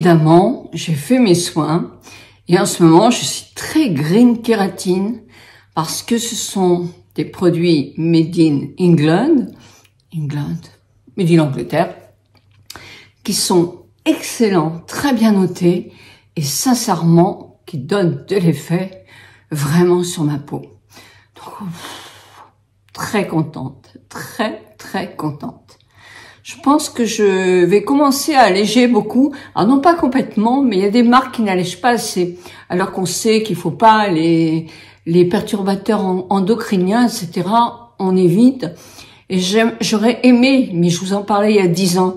Évidemment, j'ai fait mes soins et en ce moment, je suis très green kératine parce que ce sont des produits made in England, made in Angleterre, qui sont excellents, très bien notés et sincèrement qui donnent de l'effet vraiment sur ma peau. Donc, très contente, très contente. Je pense que je vais commencer à alléger beaucoup. Alors non pas complètement, mais il y a des marques qui n'allègent pas assez. Alors qu'on sait qu'il faut pas les perturbateurs endocriniens, etc. On évite. Et j'aurais aimé, mais je vous en parlais il y a 10 ans,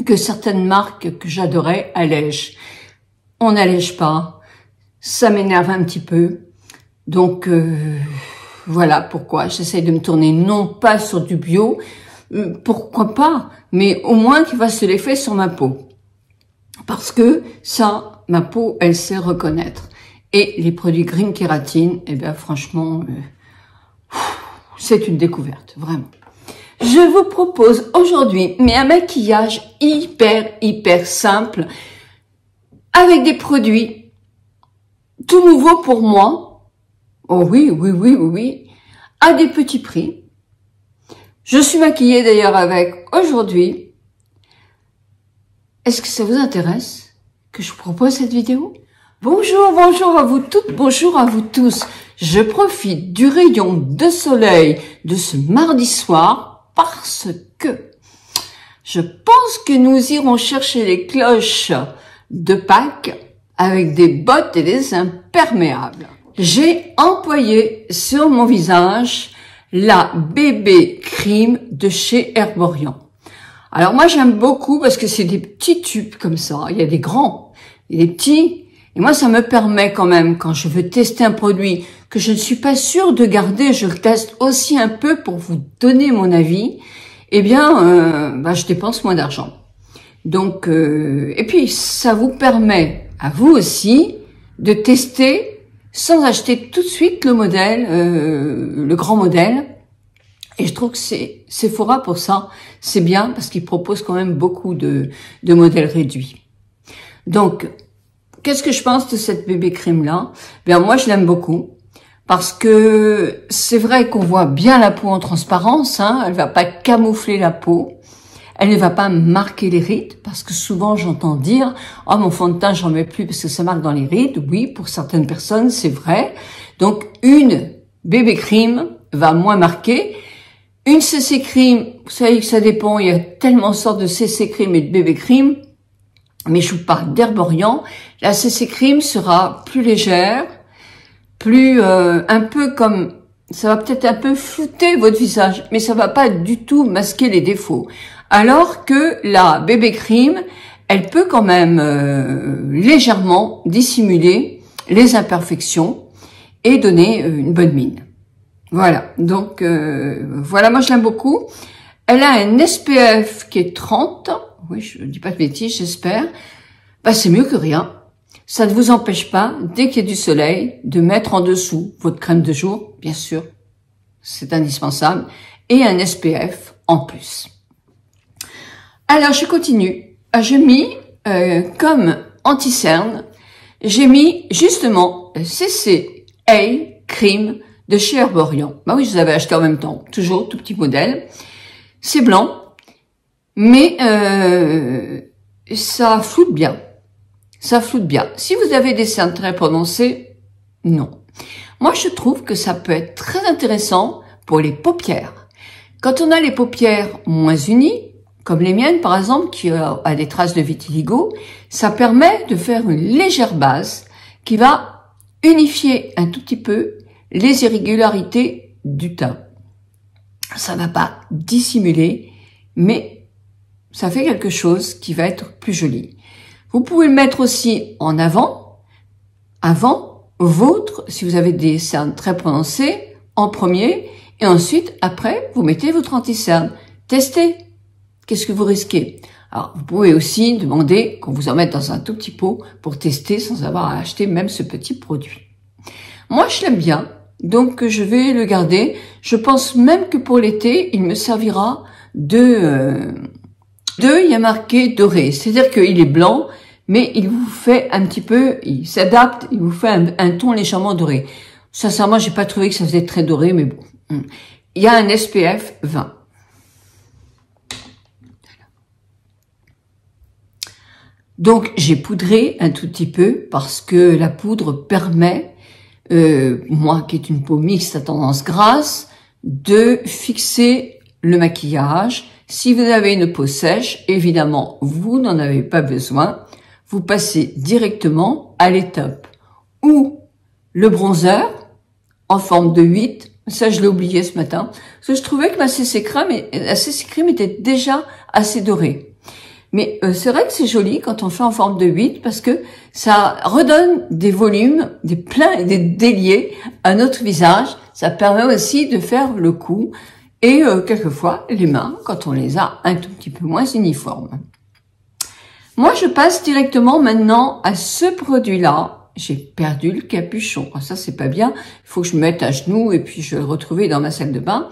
que certaines marques que j'adorais allègent. On n'allège pas. Ça m'énerve un petit peu. Donc voilà pourquoi j'essaie de me tourner non pas sur du bio. Pourquoi pas, mais au moins qu'il fasse l'effet sur ma peau. Parce que ça, ma peau, elle sait reconnaître. Et les produits green kératine, eh bien franchement, c'est une découverte, vraiment. Je vous propose aujourd'hui un maquillage hyper simple avec des produits tout nouveaux pour moi. Oh oui, à des petits prix. Je suis maquillée d'ailleurs avec aujourd'hui. Est-ce que ça vous intéresse que je vous propose cette vidéo? Bonjour à vous toutes, bonjour à vous tous. Je profite du rayon de soleil de ce mardi soir parce que je pense que nous irons chercher les cloches de Pâques avec des bottes et des imperméables. J'ai employé sur mon visage la bébé crème de chez Herborian. Alors moi j'aime beaucoup parce que c'est des petits tubes comme ça. Il y a des grands, il y a des petits. Et moi ça me permet quand même, quand je veux tester un produit que je ne suis pas sûre de garder, je le teste aussi un peu pour vous donner mon avis. Eh bien, je dépense moins d'argent. Donc, et puis ça vous permet à vous aussi de tester sans acheter tout de suite le modèle, le grand modèle. Et je trouve que c'est Sephora pour ça, c'est bien parce qu'il propose quand même beaucoup de modèles réduits. Donc, qu'est-ce que je pense de cette bébé crème là? Bien moi je l'aime beaucoup parce que c'est vrai qu'on voit bien la peau en transparence, hein, elle va pas camoufler la peau. Elle ne va pas marquer les rides, parce que souvent j'entends dire « Oh, mon fond de teint, j'en mets plus parce que ça marque dans les rides. » Oui, pour certaines personnes, c'est vrai. Donc, une bébé crème va moins marquer. Une CC crème, vous savez que ça dépend, il y a tellement de sortes de CC crème et de bébé crème. Mais je vous parle d'Herborian. La CC crème sera plus légère, plus un peu comme... Ça va peut-être un peu flouter votre visage, mais ça va pas du tout masquer les défauts. Alors que la bébé crème, elle peut quand même légèrement dissimuler les imperfections et donner une bonne mine. Voilà, donc voilà, moi je l'aime beaucoup. Elle a un SPF qui est 30, oui, je dis pas de bêtises, j'espère. C'est mieux que rien. Ça ne vous empêche pas, dès qu'il y a du soleil, de mettre en dessous votre crème de jour, bien sûr, c'est indispensable, et un SPF en plus. Alors, je continue. J'ai mis, comme anti-cerne, j'ai mis justement CCA Cream de chez Herborian. Oui, je les avais achetés en même temps, toujours tout petit modèle. C'est blanc, mais ça floute bien. Ça floute bien. Si vous avez des cernes très prononcées, non. Moi, je trouve que ça peut être très intéressant pour les paupières. Quand on a les paupières moins unies, comme les miennes par exemple, qui a des traces de vitiligo, ça permet de faire une légère base qui va unifier un tout petit peu les irrégularités du teint. Ça va pas dissimuler, mais ça fait quelque chose qui va être plus joli. Vous pouvez le mettre aussi en avant votre, si vous avez des cernes très prononcées, en premier, et ensuite, après, vous mettez votre anti-cerne. Testez. Qu'est-ce que vous risquez? Alors, vous pouvez aussi demander qu'on vous en mette dans un tout petit pot pour tester sans avoir à acheter même ce petit produit. Moi, je l'aime bien, donc je vais le garder. Je pense même que pour l'été, il me servira il y a marqué doré. C'est-à-dire qu'il est blanc, mais il vous fait un petit peu, il s'adapte, il vous fait un ton légèrement doré. Sincèrement, j'ai pas trouvé que ça faisait très doré, mais bon. Il y a un SPF 20. Donc, j'ai poudré un tout petit peu parce que la poudre permet, moi qui est une peau mixte à tendance grasse, de fixer le maquillage. Si vous avez une peau sèche, évidemment, vous n'en avez pas besoin. Vous passez directement à l'étape où le bronzer en forme de 8, ça je l'ai oublié ce matin, parce que je trouvais que ma CC Cream était déjà assez dorée. Mais c'est vrai que c'est joli quand on fait en forme de 8 parce que ça redonne des volumes, des pleins et des déliés à notre visage. Ça permet aussi de faire le cou et quelquefois les mains quand on les a un tout petit peu moins uniformes. Moi, je passe directement maintenant à ce produit-là. J'ai perdu le capuchon. Ah, ça, c'est pas bien. Il faut que je me mette à genoux et puis je vais le retrouver dans ma salle de bain,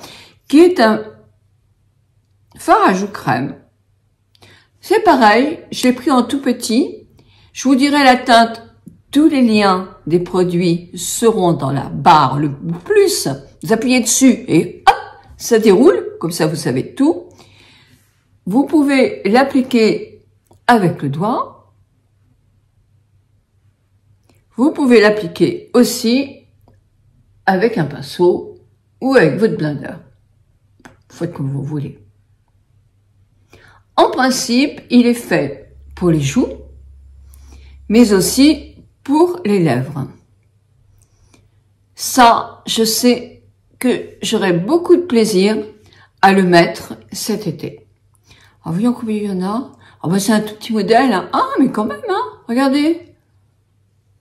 qui est un fard à joues crème. C'est pareil, je l'ai pris en tout petit. Je vous dirai la teinte. Tous les liens des produits seront dans la barre le plus. Vous appuyez dessus et hop, ça déroule. Comme ça, vous savez tout. Vous pouvez l'appliquer avec le doigt. Vous pouvez l'appliquer aussi avec un pinceau ou avec votre blender. Faites comme vous voulez. En principe, il est fait pour les joues, mais aussi pour les lèvres. Ça, je sais que j'aurai beaucoup de plaisir à le mettre cet été. Alors, voyons combien il y en a. Ah, bah, c'est un tout petit modèle, hein. Ah, mais quand même, hein. Regardez.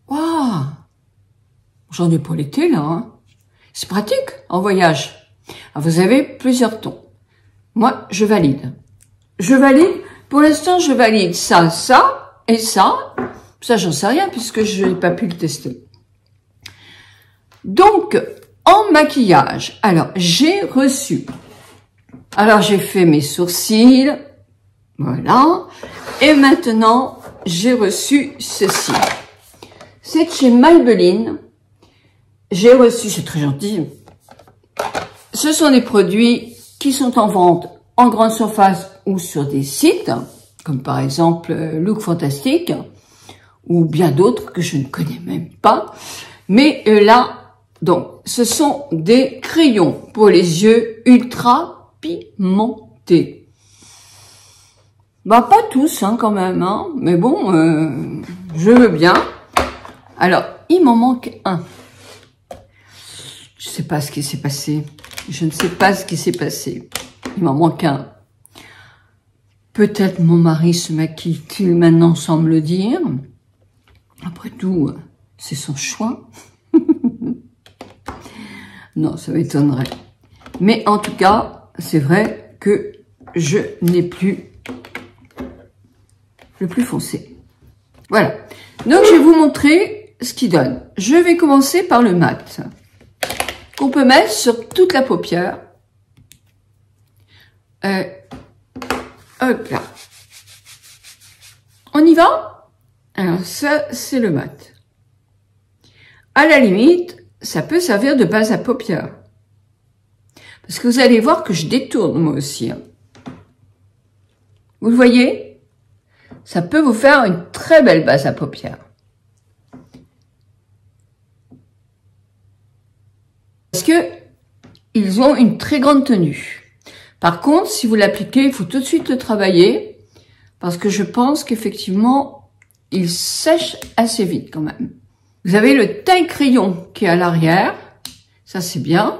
Waouh. J'en ai pour l'été, là, hein. C'est pratique en voyage. Alors, vous avez plusieurs tons. Moi, je valide. Je valide. Pour l'instant, je valide ça, ça et ça. Ça, j'en sais rien puisque je n'ai pas pu le tester. Donc, en maquillage, alors, j'ai reçu. Alors, j'ai fait mes sourcils. Voilà. Et maintenant, j'ai reçu ceci. C'est de chez Maybelline. J'ai reçu, c'est très gentil. Ce sont des produits qui sont en vente en grande surface ou sur des sites, comme par exemple Look Fantastic, ou bien d'autres que je ne connais même pas. Mais là, donc, ce sont des crayons pour les yeux ultra pimentés. Bah, pas tous, hein, quand même, hein. Mais bon, je veux bien. Alors, il m'en manque un. Je sais pas ce qui s'est passé. Je ne sais pas ce qui s'est passé. Il m'en manque un. Peut-être mon mari se maquille-t-il maintenant sans me le dire. Après tout, c'est son choix. Non, ça m'étonnerait. Mais en tout cas, c'est vrai que je n'ai plus le plus foncé. Voilà. Donc, je vais vous montrer ce qu'il donne. Je vais commencer par le mat, qu'on peut mettre sur toute la paupière. Hop là. On y va? Alors ça, c'est le mat. À la limite, ça peut servir de base à paupières. Parce que vous allez voir que je détourne moi aussi. Hein. Vous le voyez? Ça peut vous faire une très belle base à paupières. Parce que ils ont une très grande tenue. Par contre, si vous l'appliquez, il faut tout de suite le travailler parce que je pense qu'effectivement, il sèche assez vite quand même. Vous avez le taille-crayon qui est à l'arrière. Ça, c'est bien.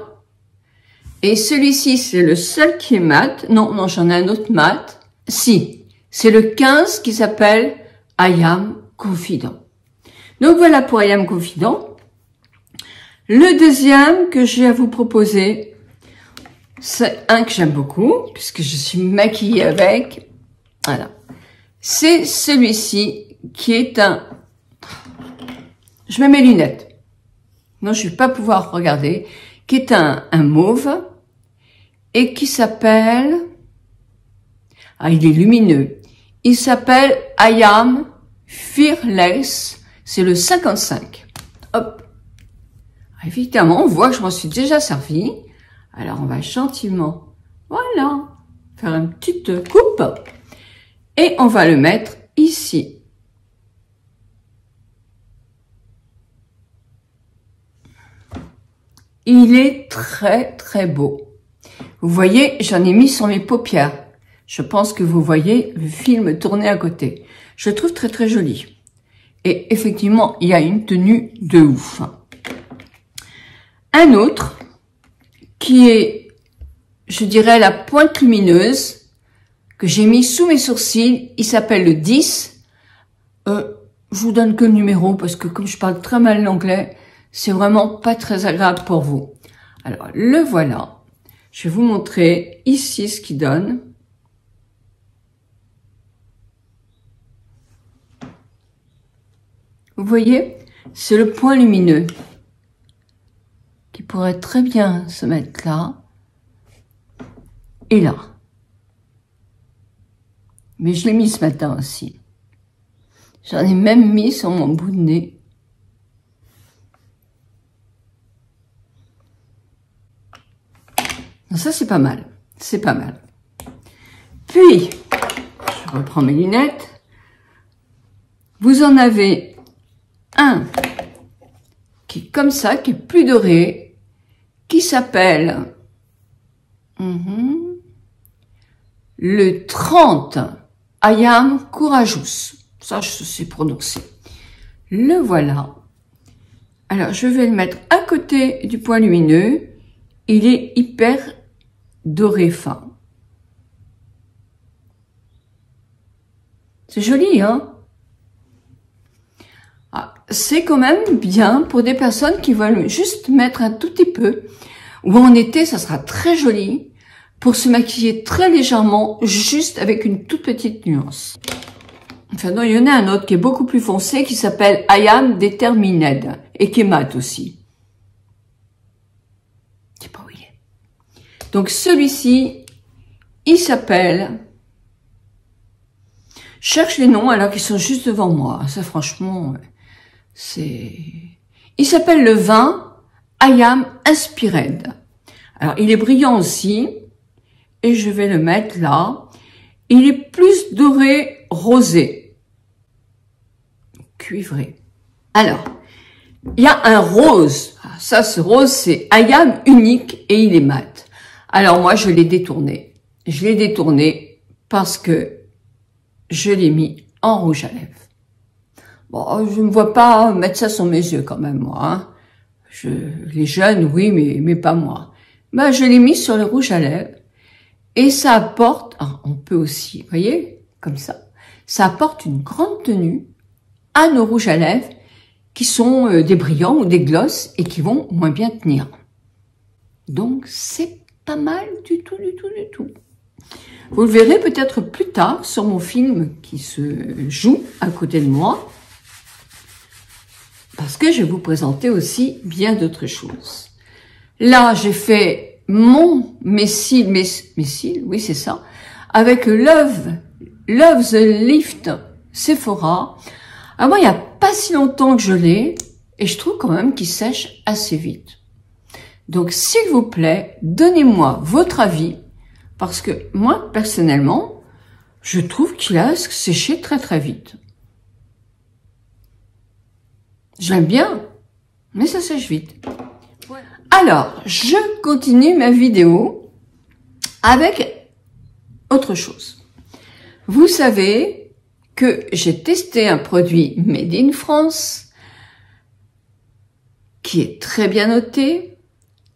Et celui-ci, c'est le seul qui est mat. Non, j'en ai un autre mat. Si, c'est le 15 qui s'appelle I Am Confident. Donc voilà pour I Am Confident. Le deuxième que j'ai à vous proposer, c'est un que j'aime beaucoup, puisque je suis maquillée avec. Voilà. C'est celui-ci, qui est un... Je mets mes lunettes. Non, je ne vais pas pouvoir regarder. Qui est un mauve. Et qui s'appelle... Ah, il est lumineux. Il s'appelle I Am Fearless, c'est le 55. Hop. Évidemment, on voit que je m'en suis déjà servi. Alors, on va gentiment, voilà, faire une petite coupe. Et on va le mettre ici. Il est très, très beau. Vous voyez, j'en ai mis sur mes paupières. Je pense que vous voyez le film tourner à côté. Je le trouve très, très joli. Et effectivement, il y a une tenue de ouf. Un autre, qui est, je dirais, la pointe lumineuse, que j'ai mis sous mes sourcils. Il s'appelle le 10. Je vous donne que le numéro, parce que comme je parle très mal l'anglais, c'est vraiment pas très agréable pour vous. Alors, le voilà. Je vais vous montrer ici ce qu'il donne. Vous voyez, c'est le point lumineux qui pourrait très bien se mettre là et là. Mais je l'ai mis ce matin aussi. J'en ai même mis sur mon bout de nez. Donc ça, c'est pas mal. C'est pas mal. Puis, je reprends mes lunettes. Vous en avez un qui est comme ça, qui est plus doré, qui s'appelle le 30 I am courageous. Ça, je sais prononcer. Le voilà. Alors, je vais le mettre à côté du point lumineux. Il est hyper doré fin. C'est joli, hein? Ah, c'est quand même bien pour des personnes qui veulent juste mettre un tout petit peu. Ou en été, ça sera très joli pour se maquiller très légèrement, juste avec une toute petite nuance. Enfin, non, il y en a un autre qui est beaucoup plus foncé, qui s'appelle I am determined et qui est mat aussi. Je sais pas où il est. Donc celui-ci, il s'appelle... Je cherche les noms alors qu'ils sont juste devant moi. Ça, franchement, c'est... Il s'appelle le 20 I am inspired. Alors, il est brillant aussi. Et je vais le mettre là. Il est plus doré, rosé. Cuivré. Alors, il y a un rose. Ça, ce rose, c'est I am unique et il est mat. Alors, moi, je l'ai détourné. Je l'ai détourné parce que je l'ai mis en rouge à lèvres. Bon, je ne vois pas mettre ça sur mes yeux quand même, moi. Hein. Les jeunes, oui, mais pas moi. Ben, je l'ai mis sur le rouge à lèvres. Et ça apporte, on peut aussi, vous voyez, comme ça, ça apporte une grande tenue à nos rouges à lèvres qui sont des brillants ou des glosses et qui vont moins bien tenir. Donc, c'est pas mal du tout, du tout, du tout. Vous le verrez peut-être plus tard sur mon film qui se joue à côté de moi, parce que je vais vous présenter aussi bien d'autres choses. Là, j'ai fait mes cils, oui c'est ça, avec Love the Lift Sephora. Alors moi, il n'y a pas si longtemps que je l'ai, et je trouve quand même qu'il sèche assez vite. Donc, s'il vous plaît, donnez-moi votre avis, parce que moi, personnellement, je trouve qu'il a séché très très vite. J'aime bien, mais ça sèche vite. Alors, je continue ma vidéo avec autre chose. Vous savez que j'ai testé un produit Made in France qui est très bien noté,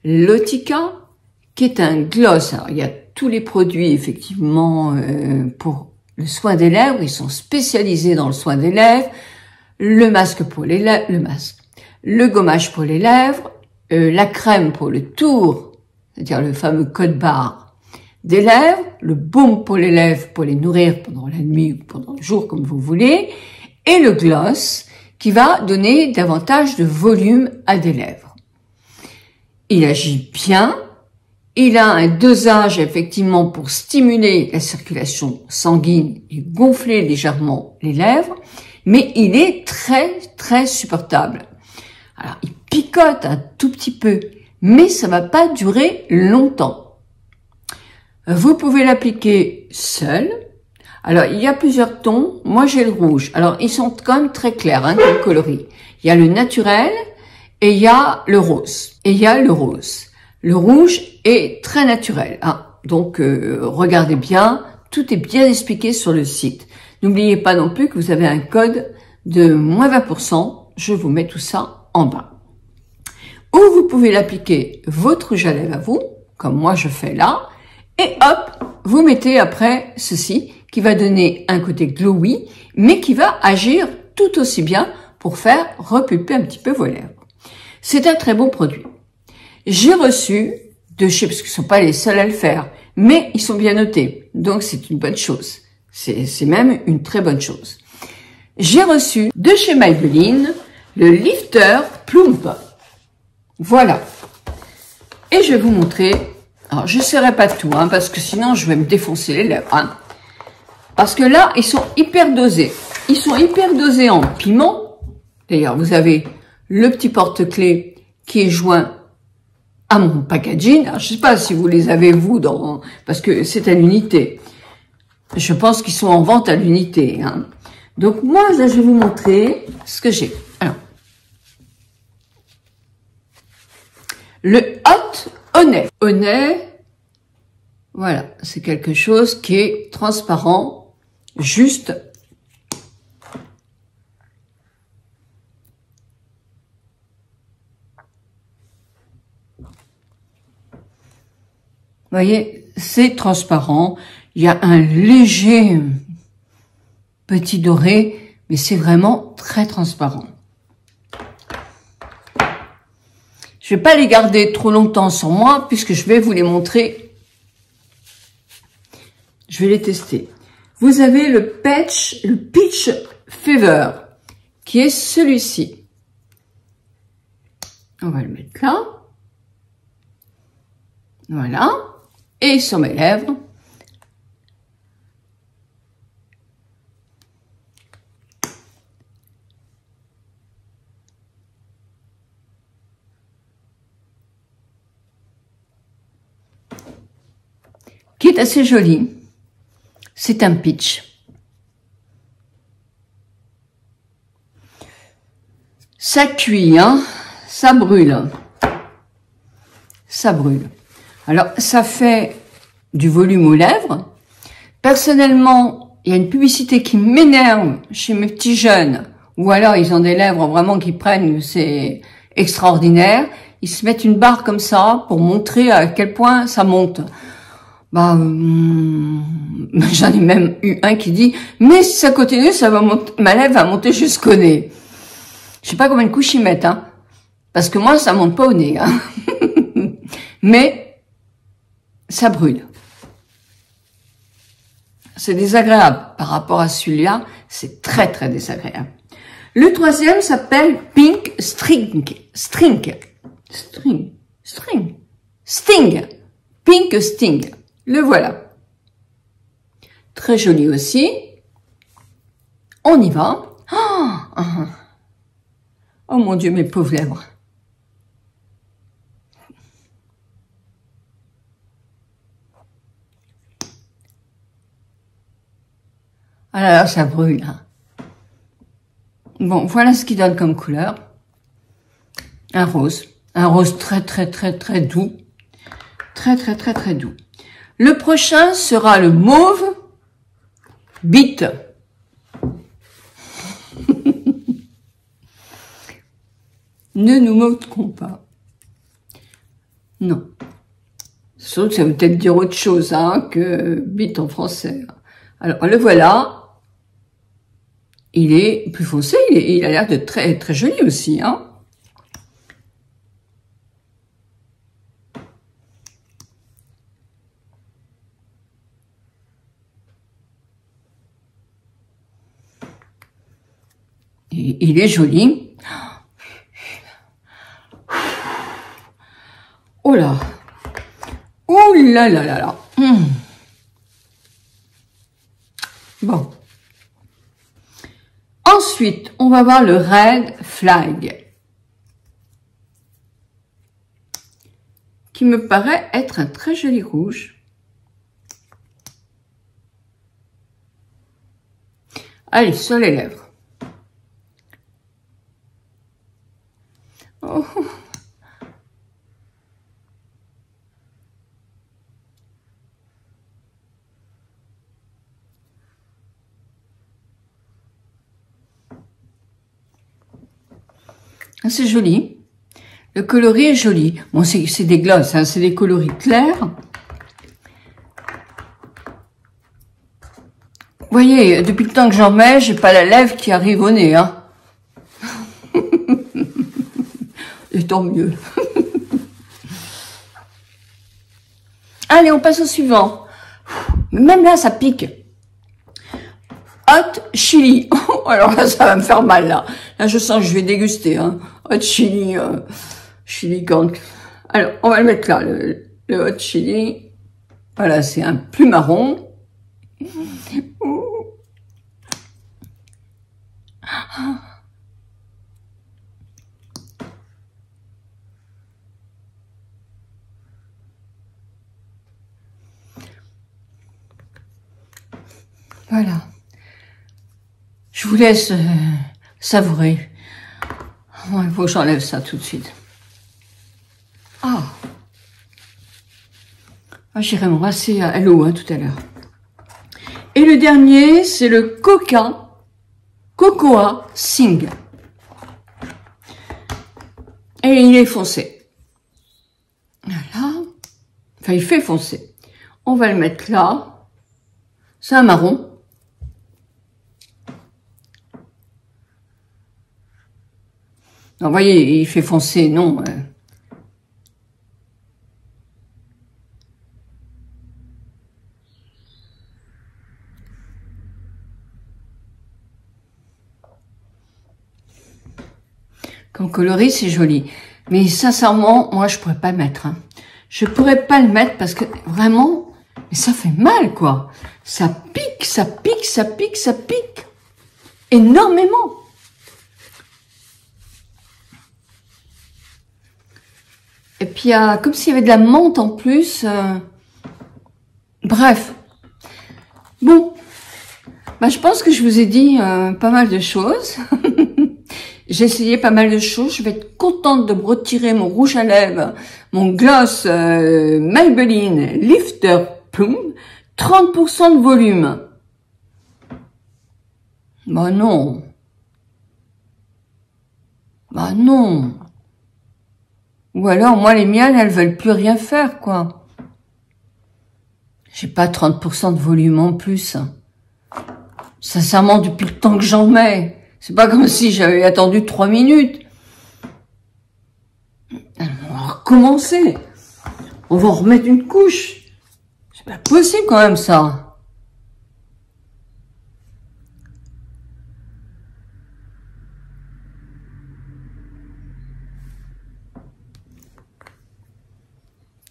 Lotica, qui est un gloss. Alors, il y a tous les produits, effectivement, pour le soin des lèvres. Ils sont spécialisés dans le soin des lèvres. Le masque pour les lèvres, le gommage pour les lèvres, la crème pour le tour, c'est-à-dire le fameux code barre des lèvres, le baume pour les lèvres pour les nourrir pendant la nuit ou pendant le jour comme vous voulez, et le gloss qui va donner davantage de volume à des lèvres. Il agit bien, il a un dosage effectivement pour stimuler la circulation sanguine et gonfler légèrement les lèvres. mais il est très, très supportable. Alors, il picote un tout petit peu, mais ça va pas durer longtemps. Vous pouvez l'appliquer seul. Alors, il y a plusieurs tons. Moi, j'ai le rouge. Alors, ils sont quand même très clairs, hein, comme coloris. Il y a le naturel et il y a le rose. Le rouge est très naturel. Hein. Donc, regardez bien. Tout est bien expliqué sur le site. N'oubliez pas non plus que vous avez un code de moins 20%. Je vous mets tout ça en bas. Ou vous pouvez l'appliquer votre rouge à lèvres à vous, comme moi je fais là. Et hop, vous mettez après ceci, qui va donner un côté glowy, mais qui va agir tout aussi bien pour faire repulper un petit peu vos lèvres. C'est un très bon produit. J'ai reçu de chez, parce qu'ils ne sont pas les seuls à le faire, mais ils sont bien notés, donc c'est une bonne chose. C'est même une très bonne chose. J'ai reçu de chez Maybelline le Lifter Plump. Voilà. Et je vais vous montrer. Alors, je ne serai pas tout, hein, parce que sinon, je vais me défoncer les lèvres. Hein. Parce que là, ils sont hyper dosés. Ils sont hyper dosés en piment. D'ailleurs, vous avez le petit porte-clés qui est joint à mon packaging. Alors, je ne sais pas si vous les avez, vous, parce que c'est à l'unité. Je pense qu'ils sont en vente à l'unité. Hein. Donc, moi, là, je vais vous montrer ce que j'ai. Alors, le Hot Honey. Honey, voilà, c'est quelque chose qui est transparent, juste. Vous voyez, c'est transparent. Il y a un léger petit doré, mais c'est vraiment très transparent. Je vais pas les garder trop longtemps sur moi, puisque je vais vous les montrer. Je vais les tester. Vous avez le Peach Fever, qui est celui-ci. On va le mettre là. Voilà. Et sur mes lèvres. Qui est assez joli. C'est un peach. Ça cuit, hein, ça brûle. Ça brûle. Alors, ça fait du volume aux lèvres. Personnellement, il y a une publicité qui m'énerve chez mes petits jeunes, ou alors ils ont des lèvres vraiment qui prennent, c'est extraordinaire. Ils se mettent une barre comme ça pour montrer à quel point ça monte. Bah, j'en ai même eu un qui dit, mais si ça continue, ça va monter, ma lèvre va monter jusqu'au nez. Je sais pas combien de couches ils mettent, hein. Parce que moi, ça monte pas au nez, hein. Mais, ça brûle. C'est désagréable. Par rapport à celui-là, c'est très, très désagréable. Le troisième s'appelle Pink Sting. Pink Sting. Le voilà. Très joli aussi. On y va. Oh mon Dieu, mes pauvres lèvres. Ah là là, ça brûle. Hein. Bon, voilà ce qu'il donne comme couleur. Un rose. Un rose très, très, très, très doux. Très, très, très, très doux. Le prochain sera le mauve Beat. Ne nous moquons pas. Non. Sauf que ça veut peut-être dire autre chose hein, que Beat en français. Alors, le voilà. Il est plus foncé. Il a l'air de très, très joli aussi. Hein. Il est joli. Oh là. Oh là là là là. Bon. Ensuite, Ensuite, on va voir le Red Flag, qui me paraît être un très joli rouge. Allez, sur les lèvres. Oh. C'est joli. Le coloris est joli. Bon, c'est des glosses, hein, c'est des coloris clairs. Vous voyez, depuis le temps que j'en mets, j'ai pas la lèvre qui arrive au nez, hein. Et tant mieux. Allez, on passe au suivant. Même là, ça pique. Hot chili. Alors là, ça va me faire mal, là. Là, je sens que je vais déguster, hein. Hot chili, chili con. Alors, on va le mettre là, le hot chili. Voilà, c'est un plus marron. Voilà. Je vous laisse savourer. Il faut que j'enlève ça tout de suite. Ah, j'irai me rincer à l'eau tout à l'heure. Et le dernier, c'est le Cocoa Sing. Et il est foncé. Voilà. Enfin, il fait foncer. On va le mettre là. C'est un marron. Non, vous voyez, il fait foncer, non. Comme coloris, c'est joli. Mais sincèrement, moi, je pourrais pas le mettre. Hein. Je pourrais pas le mettre parce que vraiment, mais ça fait mal, quoi. Ça pique, ça pique, ça pique, ça pique. Énormément. Et puis, il y a comme s'il y avait de la menthe en plus. Bref. Bon. Bah, je pense que je vous ai dit pas mal de choses. J'ai essayé pas mal de choses. Je vais être contente de me retirer mon rouge à lèvres, mon gloss Maybelline Lifter Plum. 30% de volume. Bah non. Bah non. Ou alors, moi, les miennes, elles veulent plus rien faire, quoi. J'ai pas 30% de volume en plus. Sincèrement, depuis le temps que j'en mets. C'est pas comme si j'avais attendu 3 minutes. On va recommencer. On va en remettre une couche. C'est pas possible quand même, ça.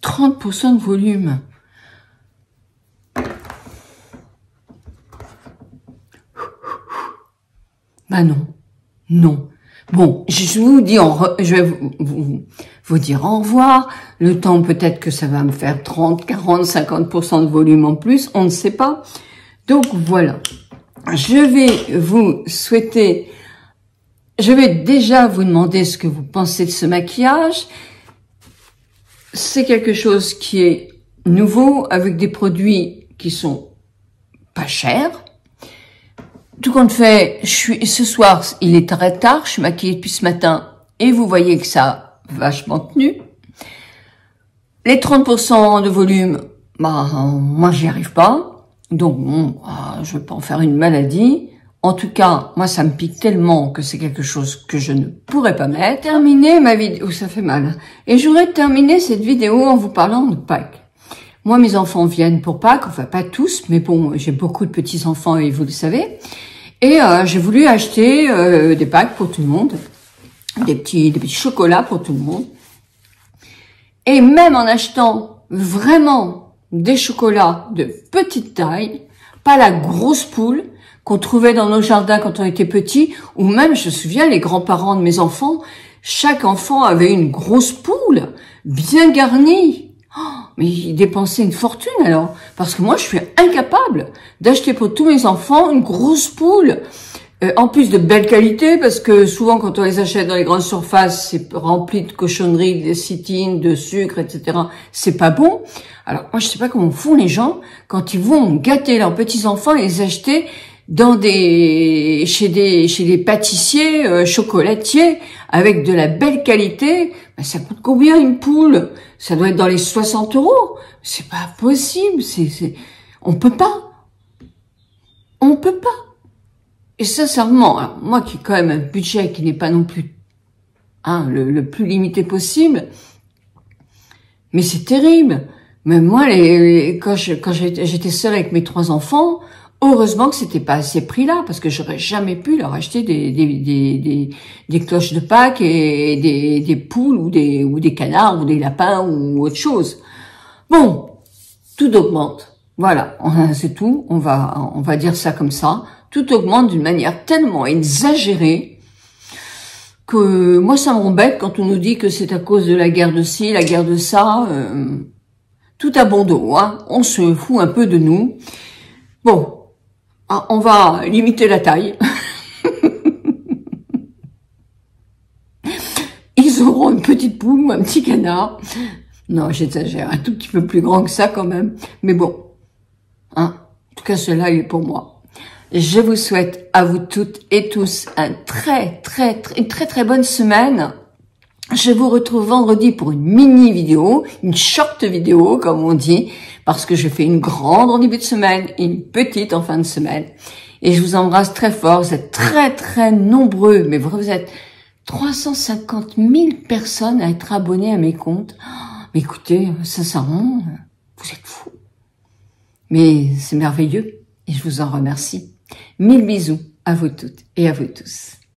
« 30% de volume. » Bah non. Non. Bon, je vous dis, je vais vous dire au revoir. Le temps, peut-être que ça va me faire 30, 40, 50% de volume en plus. On ne sait pas. Donc, voilà. Je vais vous souhaiter... Je vais déjà vous demander ce que vous pensez de ce maquillage. C'est quelque chose qui est nouveau, avec des produits qui sont pas chers. Tout compte fait, ce soir, il est très tard, je suis maquillée depuis ce matin, et vous voyez que ça a vachement tenu. Les 30% de volume, bah, moi, j'y arrive pas. Donc, bon, je vais pas en faire une maladie. En tout cas, moi, ça me pique tellement que c'est quelque chose que je ne pourrais pas mettre. Terminer ma vidéo, ça fait mal. Et je voudrais terminer cette vidéo en vous parlant de Pâques. Moi, mes enfants viennent pour Pâques, enfin pas tous, mais bon, j'ai beaucoup de petits-enfants et vous le savez. Et j'ai voulu acheter des Pâques pour tout le monde, des petits chocolats pour tout le monde. Et même en achetant vraiment des chocolats de petite taille, pas la grosse poule, qu'on trouvait dans nos jardins quand on était petits, ou même, je me souviens, les grands-parents de mes enfants, chaque enfant avait une grosse poule, bien garnie. Oh, mais ils dépensaient une fortune alors, parce que moi je suis incapable d'acheter pour tous mes enfants une grosse poule. En plus de belle qualité, parce que souvent quand on les achète dans les grandes surfaces, c'est rempli de cochonneries, de lécithine, de sucre, etc. C'est pas bon. Alors moi je sais pas comment font les gens quand ils vont gâter leurs petits-enfants et les acheter dans chez des pâtissiers, chocolatiers, avec de la belle qualité. Ben, ça coûte combien une poule? Ça doit être dans les 60 €. C'est pas possible. On peut pas. On peut pas. Et sincèrement, alors, moi qui ai quand même un budget qui n'est pas non plus le plus limité possible, mais c'est terrible. Même moi, quand j'étais seule avec mes 3 enfants, heureusement que c'était pas à ces prix-là, parce que j'aurais jamais pu leur acheter des cloches de Pâques et des poules ou des canards ou des lapins ou autre chose. Bon, tout augmente. Voilà, c'est tout. On va dire ça comme ça. Tout augmente d'une manière tellement exagérée que moi ça m'embête quand on nous dit que c'est à cause de la guerre de ci, la guerre de ça. Tout a bon dos, hein. On se fout un peu de nous. Bon, on va limiter la taille. Ils auront une petite poule ou un petit canard. Non, j'exagère, un tout petit peu plus grand que ça quand même. Mais bon, en tout cas, celui-là, il est pour moi. Je vous souhaite à vous toutes et tous une très très bonne semaine. Je vous retrouve vendredi pour une mini vidéo, une short vidéo comme on dit, parce que je fais une grande en début de semaine et une petite en fin de semaine. Et je vous embrasse très fort, vous êtes très nombreux, mais vous êtes 350 000 personnes à être abonnées à mes comptes. Mais écoutez, sincèrement, vous êtes fous. Mais c'est merveilleux et je vous en remercie. 1000 bisous à vous toutes et à vous tous.